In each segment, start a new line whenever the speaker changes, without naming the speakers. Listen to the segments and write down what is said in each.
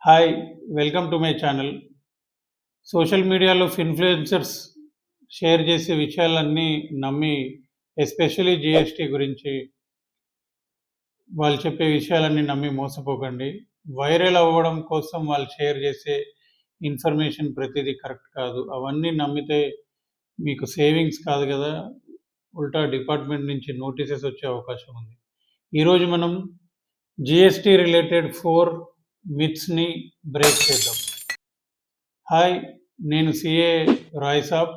Hi! Welcome to my channel. Social మీడియాలో influencers share చేసే విషయాలన్నీ నమ్మి ఎస్పెషల్లీ జీఎస్టీ గురించి వాళ్ళు చెప్పే విషయాలన్నీ నమ్మి మోసపోకండి. వైరల్ అవ్వడం కోసం వాళ్ళు షేర్ చేసే ఇన్ఫర్మేషన్ ప్రతీదీ కరెక్ట్ కాదు. అవన్నీ నమ్మితే మీకు సేవింగ్స్ కాదు గదా! ఉల్టా డిపార్ట్‌మెంట్ నుంచి నోటీసెస్ వచ్చే అవకాశం ఉంది. ఈరోజు మనం జీఎస్టీ రిలేటెడ్ 4 మిత్స్‌ని బ్రేక్ చేద్దాం. హాయ్! నేను CA Rai Saab.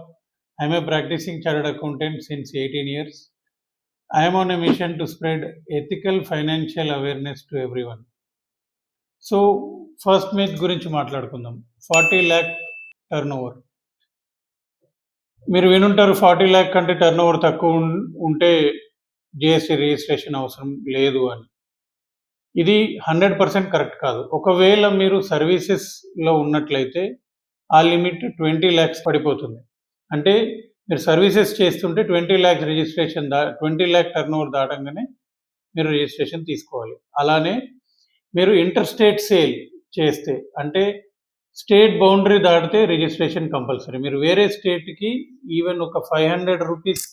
I'm a practising chartered accountant since 18 years. I am on a mission to spread ethical financial awareness to everyone. So, first myth గురించి మాట్లాడుకుందాం. 40 lakh టర్నోవర్. మీరు వినుంటారు 40 lakh కంటే టర్నోవర్ తక్కువ ఉంటే జీఎస్టీ రిజిస్ట్రేషన్ అవసరం లేదు అని. ఇది 100% కరెక్ట్ కాదు. ఒకవేళ మీరు సర్వీసెస్‌లో ఉన్నట్లయితే ఆ లిమిట్ 20 lakhs పడిపోతుంది. అంటే మీరు సర్వీసెస్ చేస్తుంటే 20 lakhs రిజిస్ట్రేషన్ 20 lakh టర్నోవర్ దాటంగానే మీరు రిజిస్ట్రేషన్ తీసుకోవాలి. అలానే మీరు ఇంటర్ స్టేట్ సేల్ చేస్తే అంటే స్టేట్ బౌండరీ దాటితే రిజిస్ట్రేషన్ కంపల్సరీ. మీరు వేరే స్టేట్‌కి ఈవెన్ ఒక 500 రూపీస్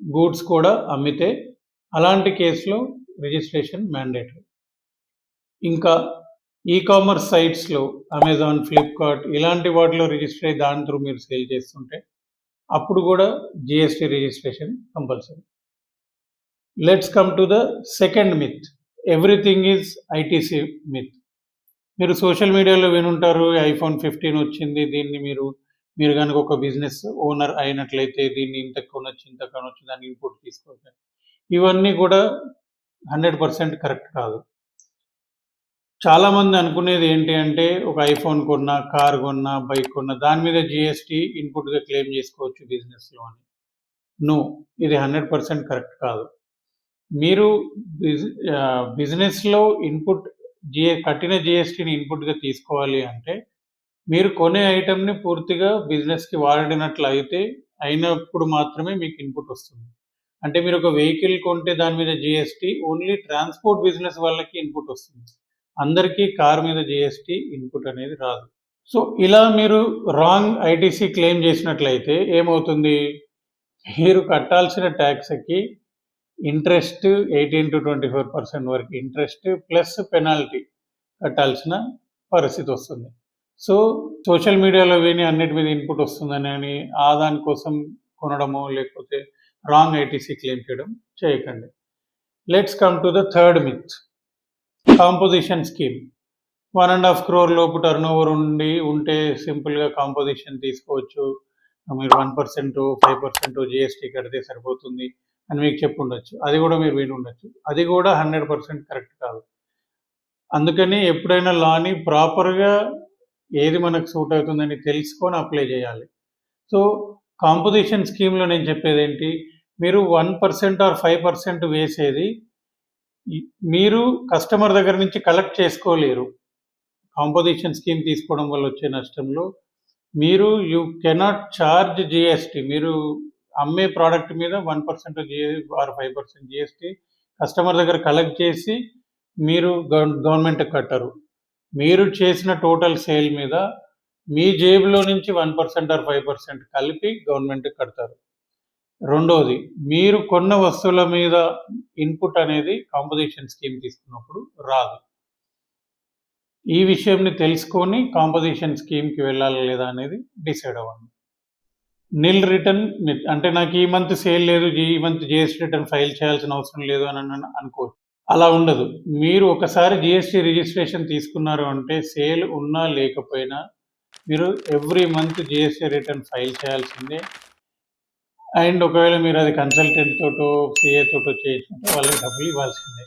గూడ్స్ కూడా అమ్మితే అలాంటి కేస్‌లో రిజిస్ట్రేషన్ మ్యాండేటరీ. ఇంకా కామర్స్ సైట్స్‌లో అమెజాన్, ఫ్లిప్‌కార్ట్ ఇలాంటి వాటిలో రిజిస్టర్ అయ్యి దాని త్రూ మీరు సేల్ చేస్తుంటే అప్పుడు కూడా GST registration compulsory. Let's come to the second myth. Everything is ITC myth. మీరు సోషల్ మీడియాలో వినుంటారు ఐఫోన్ 15 వచ్చింది. దీన్ని మీరు గనుక ఒక బిజినెస్ ఓనర్ అయినట్లయితే దీన్ని ఇంత కొనొచ్చు, ఇంత కొనొచ్చు, దాన్ని ఇన్పుట్ తీసుకోవచ్చు. ఇవన్నీ కూడా 100% కరెక్ట్ కాదు. చాలామంది అనుకునేది ఏంటి అంటే ఒక ఐఫోన్ కొన్నా, కార్ కొన్నా, బైక్ కొన్నా దాని మీద జీఎస్టీ ఇన్పుట్‌గా క్లెయిమ్ చేసుకోవచ్చు బిజినెస్‌లో అని. నో, ఇది 100% కరెక్ట్ కాదు. మీరు బిజినెస్‌లో ఇన్పుట్ కట్టిన జీఎస్టీని ఇన్పుట్‌గా తీసుకోవాలి అంటే మీరు కొనే ఐటెమ్‌ని పూర్తిగా బిజినెస్‌కి వాడినట్లయితే అయినప్పుడు మాత్రమే మీకు ఇన్పుట్ వస్తుంది. అంటే మీరు ఒక వెహికల్ కొంటే దాని మీద జీఎస్టీ ఓన్లీ ట్రాన్స్‌పోర్ట్ బిజినెస్ వాళ్ళకి ఇన్పుట్ వస్తుంది. అందరికీ కార్ మీద జీఎస్టీ ఇన్పుట్ అనేది రాదు. సో, ఇలా మీరు రాంగ్ ఐటీసీ క్లెయిమ్ చేసినట్లయితే ఏమవుతుంది? మీరు కట్టాల్సిన ట్యాక్స్‌కి ఇంట్రెస్ట్ 18-24% వరకు ఇంట్రెస్ట్ ప్లస్ పెనాల్టీ కట్టాల్సిన పరిస్థితి వస్తుంది. సో, సోషల్ మీడియాలో విని అన్నిటి మీద ఇన్పుట్ వస్తుందని దానికోసం కొనడమో లేకపోతే రాంగ్ ఐటీసీ క్లెయిమ్ చేయకండి. Let's come to the third myth. Composition scheme. 1.5 crore లోపు టర్నోవర్ ఉంటే సింపుల్‌గా కాంపోజిషన్ తీసుకోవచ్చు. మీరు 1%, 5% జీఎస్టీ కడితే సరిపోతుంది అని మీకు చెప్పుండొచ్చు. అది కూడా మీరు వినుండొచ్చు. అది కూడా 100% కరెక్ట్ కాదు. అందుకని ఎప్పుడైనా లాని ప్రాపర్‌గా ఏది మనకు సూట్ అవుతుందని తెలుసుకొని అప్లై చేయాలి. సో, కాంపోజిషన్ స్కీమ్‌లో నేను చెప్పేదేంటి? మీరు 1% ఆర్ 5% వేసేది మీరు కస్టమర్ దగ్గర నుంచి కలెక్ట్ చేసుకోలేరు. కాంపోజిషన్ స్కీమ్ తీసుకోవడం వల్ల వచ్చే నష్టంలో యూ కెనాట్ చార్జ్ జీఎస్టీ. మీరు అమ్మే ప్రోడక్ట్ మీద 1% ఆర్ 5% జీఎస్టీ కస్టమర్ దగ్గర కలెక్ట్ చేసి మీరు గవర్నమెంట్‌కి కట్టరు. మీరు చేసిన టోటల్ సేల్ మీద మీ జేబులో నుంచి 1% ఆర్ 5% కలిపి గవర్నమెంట్‌కి కడతారు. రెండోది, మీరు కొన్న వస్తువుల మీద ఇన్పుట్ అనేది కాంపోజిషన్ స్కీమ్ తీసుకున్నప్పుడు రాదు. ఈ విషయంని తెలుసుకొని కాంపోజిషన్ స్కీమ్‌కి వెళ్ళాలా లేదా అనేది డిసైడ్ అవ్వండి. నిల్ రిటర్న్ మిత్. అంటే నాకు ఈ మంత్ సేల్ లేదు, ఈ మంత్ జీఎస్టీ రిటర్న్ ఫైల్ చేయాల్సిన అవసరం లేదు అని అనుకోవచ్చు. అలా ఉండదు. మీరు ఒకసారి జీఎస్టీ రిజిస్ట్రేషన్ తీసుకున్నారు అంటే సేల్ ఉన్నా లేకపోయినా మీరు every month GST return file చేయాల్సిందే. అండ్ ఒకవేళ మీరు అది కన్సల్టెంట్ తోటో, సీఏ తోటో చేయించుకుంటే వాళ్ళకి డబ్బులు ఇవ్వాల్సిందే.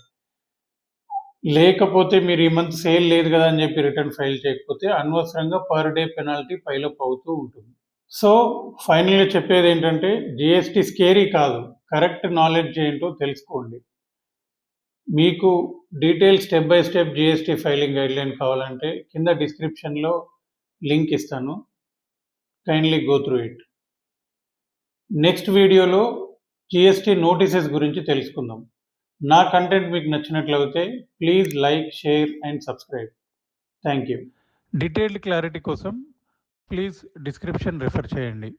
లేకపోతే మీరు ఈ మంత్ సేల్ లేదు కదా అని చెప్పి రిటర్న్ ఫైల్ చేయకపోతే అనవసరంగా per day penalty pile up అవుతూ ఉంటుంది. సో, ఫైనల్‌గా చెప్పేది ఏంటంటే జీఎస్టీ స్కేరీ కాదు. కరెక్ట్ నాలెడ్జ్ ఏంటో తెలుసుకోండి. మీకు detail step by step GST filing guideline కావాలంటే కింద డిస్క్రిప్షన్‌లో లింక్ ఇస్తాను. Kindly go through it. Next వీడియోలో జీఎస్టీ నోటీసెస్ గురించి తెలుసుకుందాం. నా కంటెంట్ మీకు నచ్చినట్లయితే please like, share and subscribe. Thank you. Detailed clarity కోసం ప్లీజ్ డిస్క్రిప్షన్ రిఫర్ చేయండి.